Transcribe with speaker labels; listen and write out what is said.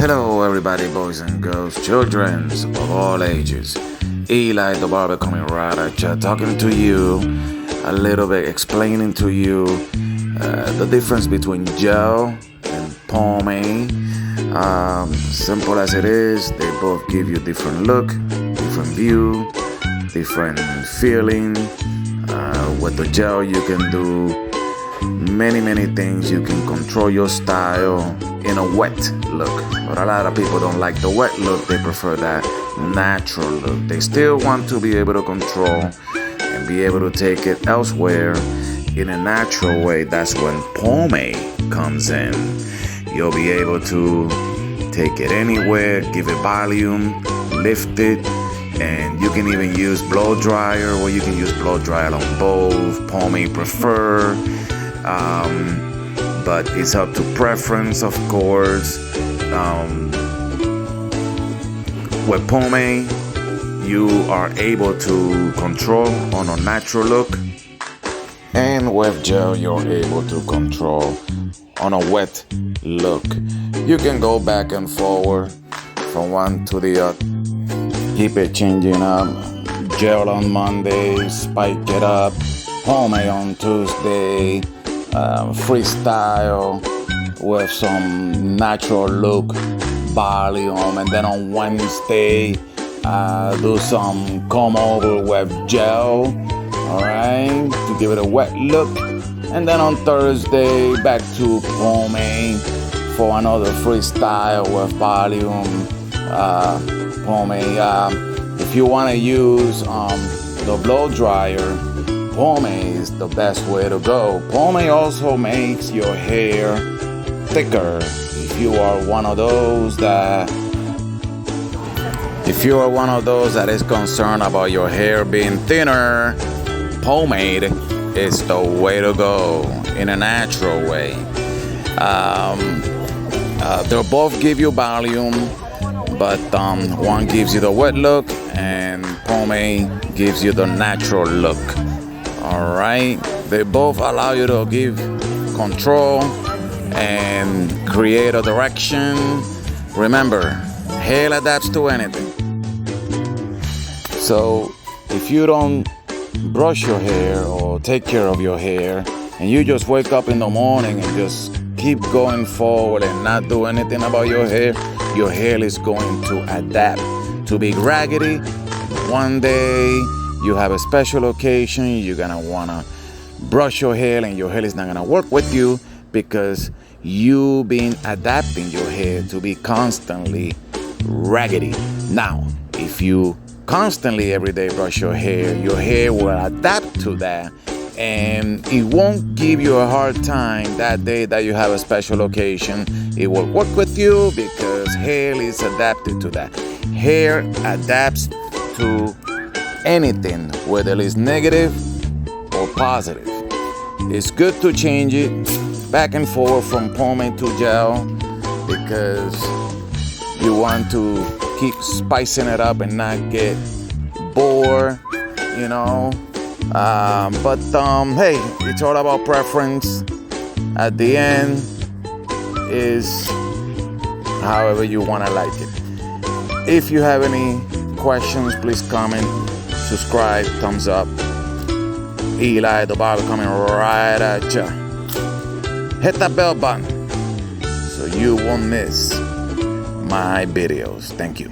Speaker 1: Hello everybody, boys and girls, children of all ages. Eli the Barber coming right at you, talking to you a little bit, explaining to you the difference between gel and pomade. Simple as it is, they both give you different look, different view, different feeling. With the gel you can do many things. You can control your style in a wet look, but a lot of people don't like the wet look. They prefer that natural look. They still want to be able to control and be able to take it elsewhere in a natural way. That's when pomade comes in. You'll be able to take it anywhere, give it volume, lift it, and you can even use blow dryer, or you can use blow dryer on both. Pomade prefer, but it's up to preference, of course. With pomade, you are able to control on a natural look, and with gel, you're able to control on a wet look. You can go back and forward from one to the other. Keep it changing up. Gel on Monday, spike it up. Pomade on Tuesday. Freestyle with some natural look, volume, and then on Wednesday do some comb over with gel, alright, to give it a wet look, and then on Thursday back to pomade for another freestyle with volume, pomade. If you want to use the blow dryer, pomade is the best way to go. Pomade also makes your hair thicker. If you are one of those that is concerned about your hair being thinner, pomade is the way to go in a natural way. They both give you volume, but one gives you the wet look and pomade gives you the natural look. Alright, they both allow you to give control and create a direction. Remember, hair adapts to anything. So if you don't brush your hair or take care of your hair, and you just wake up in the morning and just keep going forward and not do anything about your hair is going to adapt to be raggedy. One day you have a special occasion, you're gonna wanna brush your hair and your hair is not gonna work with you because you've been adapting your hair to be constantly raggedy. Now, if you constantly every day brush your hair will adapt to that, and it won't give you a hard time that day that you have a special occasion. It will work with you because hair is adapted to that. Hair adapts to anything, whether it's negative or positive. It's good to change it back and forth from pomade to gel because you want to keep spicing it up and not get bored, you know. But hey, it's all about preference. At the end is however you want to like it. If you have any questions, please comment, subscribe, thumbs up. Eli the Barber coming right at ya. Hit that bell button so you won't miss my videos. Thank you.